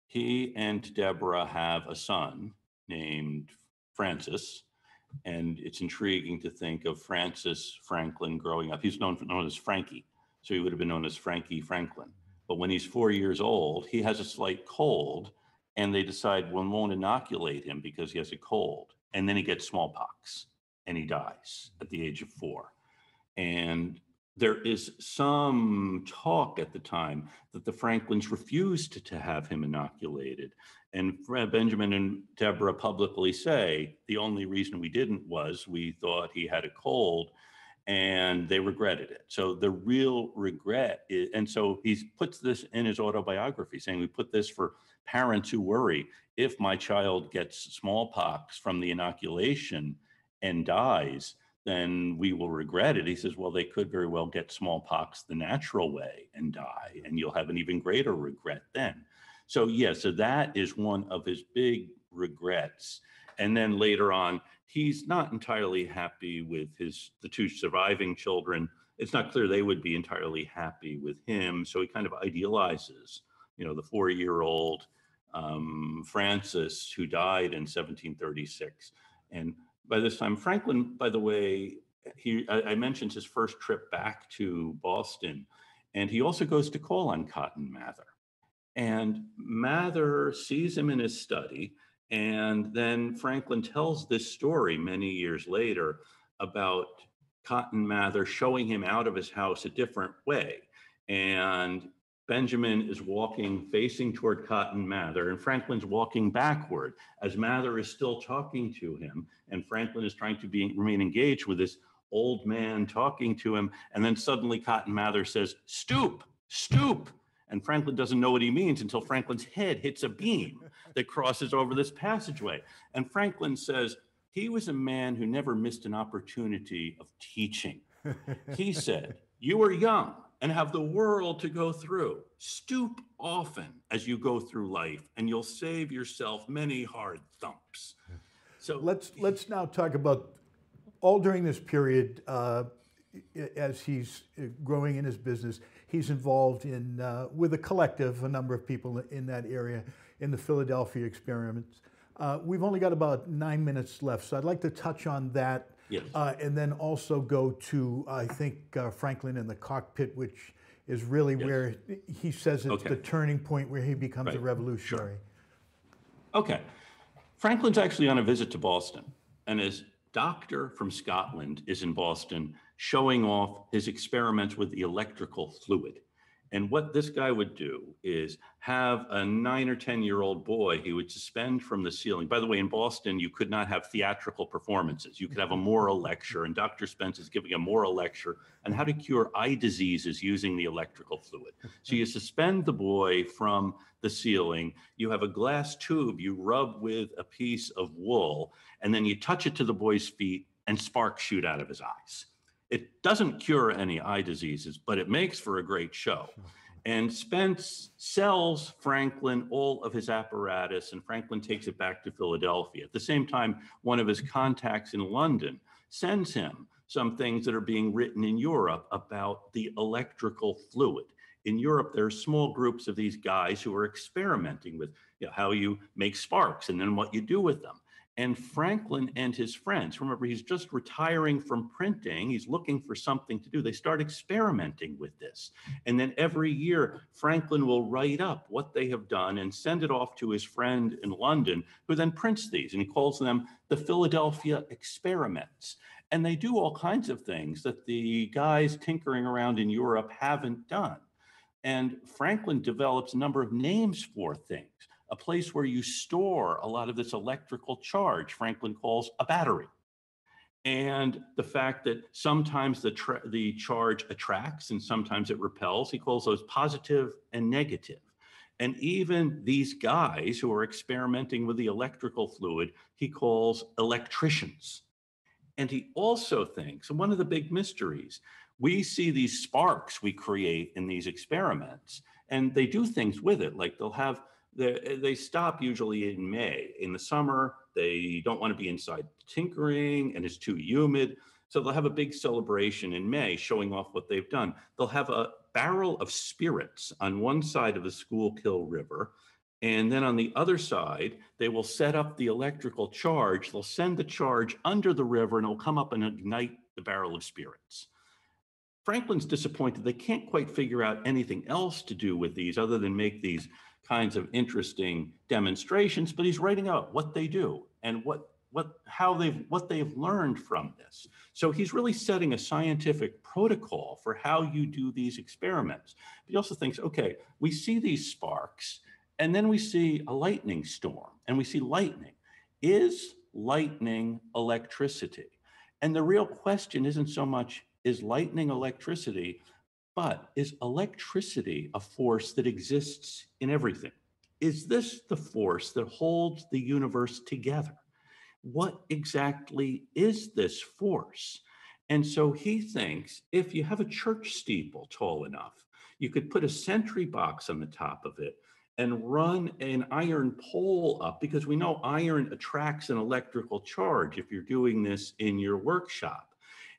S2: He and Deborah have a son named Francis, and it's intriguing to think of Francis Franklin growing up. He's known as Frankie, so he would have been known as Frankie Franklin. But when he's 4 years old, he has a slight cold, and they decide we won't inoculate him because he has a cold. And then he gets smallpox, and he dies at the age of 4. And there is some talk at the time that the Franklins refused to have him inoculated. And Benjamin and Deborah publicly say, the only reason we didn't was we thought he had a cold, and they regretted it. So the real regret is, and so he puts this in his autobiography, saying we put this for parents who worry, if my child gets smallpox from the inoculation and dies, then we will regret it. He says, well, they could very well get smallpox the natural way and die, and you'll have an even greater regret then. So yeah, so that is one of his big regrets. And then later on, he's not entirely happy with the two surviving children. It's not clear they would be entirely happy with him. So he kind of idealizes, the 4-year-old Francis, who died in 1736. And by this time, Franklin, by the way, I mentioned his first trip back to Boston, and he also goes to call on Cotton Mather. And Mather sees him in his study, and then Franklin tells this story many years later about Cotton Mather showing him out of his house a different way. And Benjamin is walking, facing toward Cotton Mather, and Franklin's walking backward as Mather is still talking to him. And Franklin is trying to remain engaged with this old man talking to him. And then suddenly Cotton Mather says, "Stoop, stoop." And Franklin doesn't know what he means until Franklin's head hits a beam that crosses over this passageway. And Franklin says, he was a man who never missed an opportunity of teaching. He said, "You are young and have the world to go through. Stoop often as you go through life, and you'll save yourself many hard thumps." So
S1: let's now talk about all during this period, as he's growing in his business. He's involved in with a collective, a number of people in that area, in the Philadelphia experiments. We've only got about 9 minutes left, so I'd like to touch on that.
S2: Yes.
S1: And then also go to, I think, Franklin in the cockpit, which is really where he says it's the turning point where he becomes a revolutionary.
S2: Sure. Okay. Franklin's actually on a visit to Boston, and his doctor from Scotland is in Boston showing off his experiments with the electrical fluid. And what this guy would do is have a 9 or 10-year-old boy he would suspend from the ceiling. By the way, in Boston, you could not have theatrical performances. You could have a moral lecture, and Dr. Spence is giving a moral lecture on how to cure eye diseases using the electrical fluid. So you suspend the boy from the ceiling, you have a glass tube you rub with a piece of wool, and then you touch it to the boy's feet, and sparks shoot out of his eyes. It doesn't cure any eye diseases, but it makes for a great show. And Spence sells Franklin all of his apparatus, and Franklin takes it back to Philadelphia. At the same time, one of his contacts in London sends him some things that are being written in Europe about the electrical fluid. In Europe, there are small groups of these guys who are experimenting with how you make sparks and then what you do with them. And Franklin and his friends, remember, he's just retiring from printing. He's looking for something to do. They start experimenting with this. And then every year, Franklin will write up what they have done and send it off to his friend in London, who then prints these. And he calls them the Philadelphia Experiments. And they do all kinds of things that the guys tinkering around in Europe haven't done. And Franklin develops a number of names for things. A place where you store a lot of this electrical charge, Franklin calls a battery. And the fact that sometimes the charge attracts and sometimes it repels, he calls those positive and negative. And even these guys who are experimenting with the electrical fluid, he calls electricians. And he also thinks, and one of the big mysteries, we see these sparks we create in these experiments, and they do things with it, like they stop usually in May. In the summer, they don't want to be inside tinkering and it's too humid. So they'll have a big celebration in May showing off what they've done. They'll have a barrel of spirits on one side of the Schuylkill River. And then on the other side, they will set up the electrical charge. They'll send the charge under the river and it'll come up and ignite the barrel of spirits. Franklin's disappointed. They can't quite figure out anything else to do with these other than make these kinds of interesting demonstrations, but he's writing out what they do and what they've learned from this. So he's really setting a scientific protocol for how you do these experiments. But he also thinks, okay, we see these sparks, and then we see a lightning storm, and we see lightning. Is lightning electricity? And the real question isn't so much, is lightning electricity? But is electricity a force that exists in everything? Is this the force that holds the universe together? What exactly is this force? And so he thinks if you have a church steeple tall enough, you could put a sentry box on the top of it and run an iron pole up, because we know iron attracts an electrical charge if you're doing this in your workshop.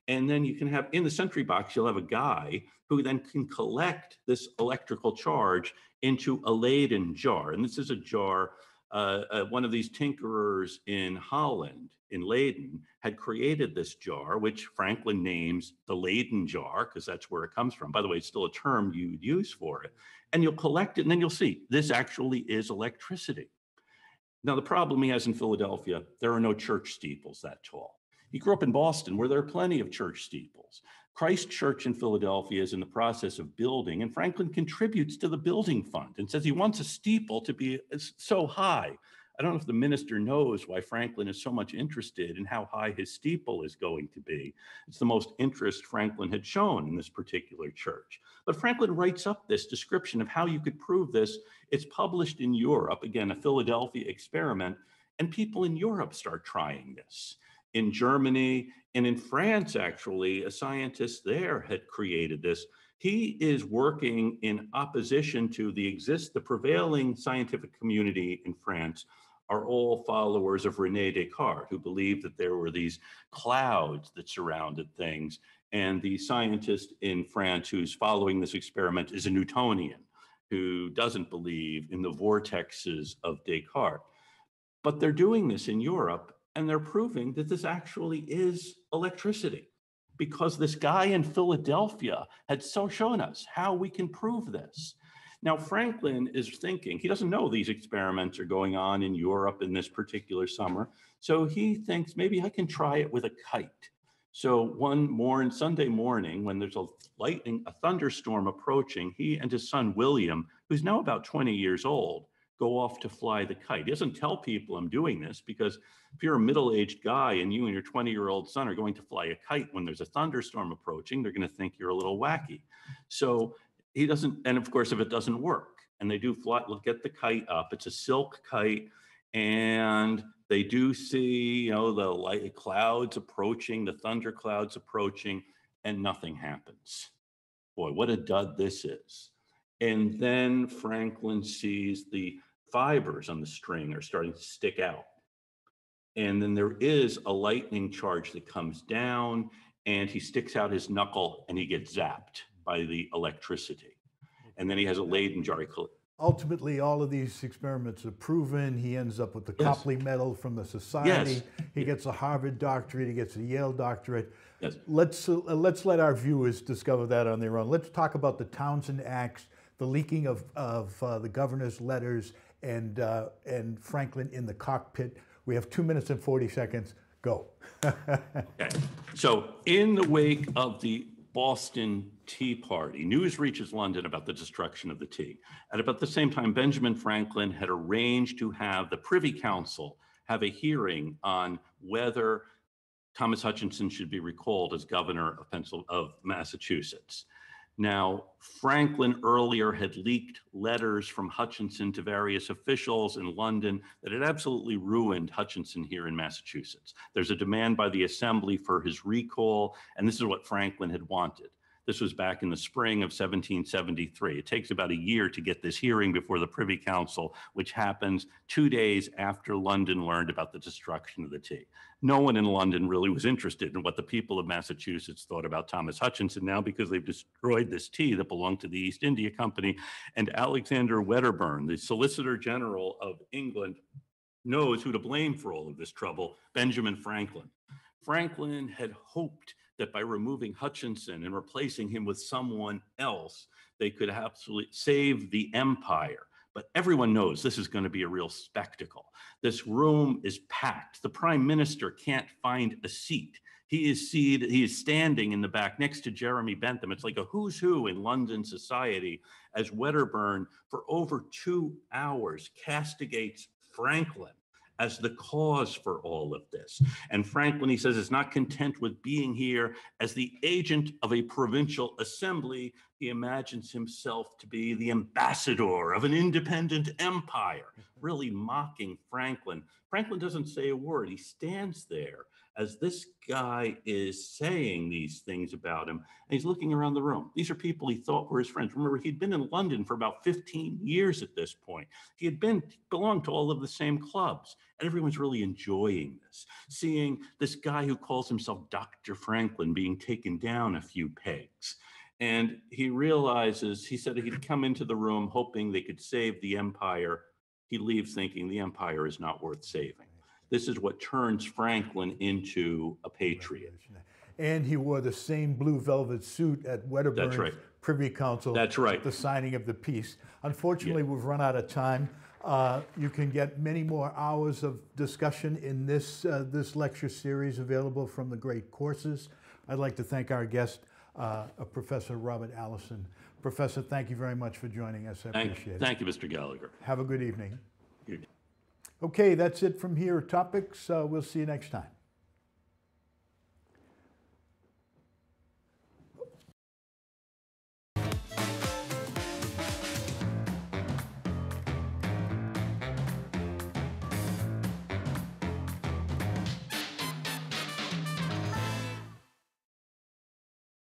S2: And then you can have in the sentry box, you'll have a guy who then can collect this electrical charge into a Leyden jar. And this is a jar, one of these tinkerers in Holland, in Leyden, had created this jar, which Franklin names the Leyden jar, because that's where it comes from. By the way, it's still a term you would use for it. And you'll collect it, and then you'll see this actually is electricity. Now, the problem he has in Philadelphia, there are no church steeples that tall. He grew up in Boston, where there are plenty of church steeples. Christ Church in Philadelphia is in the process of building, and Franklin contributes to the building fund and says he wants a steeple to be so high. I don't know if the minister knows why Franklin is so much interested in how high his steeple is going to be. It's the most interest Franklin had shown in this particular church. But Franklin writes up this description of how you could prove this. It's published in Europe, again, a Philadelphia experiment, and people in Europe start trying this. In Germany and in France, actually, a scientist there had created this. He is working in opposition to the prevailing scientific community in France are all followers of René Descartes, who believed that there were these clouds that surrounded things. And the scientist in France who's following this experiment is a Newtonian who doesn't believe in the vortexes of Descartes. But they're doing this in Europe, and they're proving that this actually is electricity, because this guy in Philadelphia had so shown us how we can prove this. Now, Franklin is thinking, he doesn't know these experiments are going on in Europe in this particular summer. So he thinks maybe I can try it with a kite. So one Sunday morning, when there's a thunderstorm approaching, he and his son, William, who's now about 20 years old, go off to fly the kite. He doesn't tell people I'm doing this, because if you're a middle-aged guy and you and your 20-year-old son are going to fly a kite when there's a thunderstorm approaching, they're going to think you're a little wacky. So he doesn't, and of course, if it doesn't work, and they do fly, get the kite up, it's a silk kite, and they do see, the light clouds approaching, the thunder clouds approaching, and nothing happens. Boy, what a dud this is. And then Franklin sees the fibers on the string are starting to stick out. And then there is a lightning charge that comes down, and he sticks out his knuckle and he gets zapped by the electricity. And then he has a Leyden jar.
S1: Ultimately, all of these experiments are proven. He ends up with the
S2: Yes.
S1: Copley Medal from the Society.
S2: Yes.
S1: He gets a Harvard doctorate. He gets a Yale doctorate.
S2: Yes.
S1: Let's let our viewers discover that on their own. Let's talk about the Townsend Acts, the leaking of the governor's letters, and Franklin in the cockpit. We have 2 minutes and 40 seconds. Go.
S2: Okay. So in the wake of the Boston Tea Party, news reaches London about the destruction of the tea. At about the same time, Benjamin Franklin had arranged to have the Privy Council have a hearing on whether Thomas Hutchinson should be recalled as governor of Massachusetts. Now, Franklin earlier had leaked letters from Hutchinson to various officials in London that had absolutely ruined Hutchinson here in Massachusetts. There's a demand by the Assembly for his recall, and this is what Franklin had wanted. This was back in the spring of 1773. It takes about a year to get this hearing before the Privy Council, which happens 2 days after London learned about the destruction of the tea. No one in London really was interested in what the people of Massachusetts thought about Thomas Hutchinson now, because they've destroyed this tea that belonged to the East India Company. And Alexander Wedderburn, the Solicitor General of England, knows who to blame for all of this trouble: Benjamin Franklin. Franklin had hoped that by removing Hutchinson and replacing him with someone else, they could absolutely save the empire. But everyone knows this is going to be a real spectacle. This room is packed. The prime minister can't find a seat. He is standing in the back next to Jeremy Bentham. It's like a who's who in London society, as Wedderburn, for over 2 hours, castigates Franklin as the cause for all of this. And Franklin, he says, is not content with being here as the agent of a provincial assembly. He imagines himself to be the ambassador of an independent empire, really mocking Franklin. Franklin doesn't say a word. He stands there as this guy is saying these things about him, and he's looking around the room. These are people he thought were his friends. Remember, he'd been in London for about 15 years at this point. He had belonged to all of the same clubs, and everyone's really enjoying this. Seeing this guy who calls himself Dr. Franklin being taken down a few pegs. And he realizes, he said he'd come into the room hoping they could save the empire. He leaves thinking the empire is not worth saving. This is what turns Franklin into a patriot.
S1: And he wore the same blue velvet suit at Wedderburn's
S2: right.
S1: Privy Council.
S2: That's right.
S1: At the signing of the peace. Unfortunately, we've run out of time. You can get many more hours of discussion in this lecture series available from the great courses. I'd like to thank our guest, Professor Robert Allison. Professor, thank you very much for joining us. I appreciate it.
S2: Thank you, Mr. Gallagher.
S1: Have a good evening.
S2: You too.
S1: Okay, that's it from here. Topics. We'll see you next time.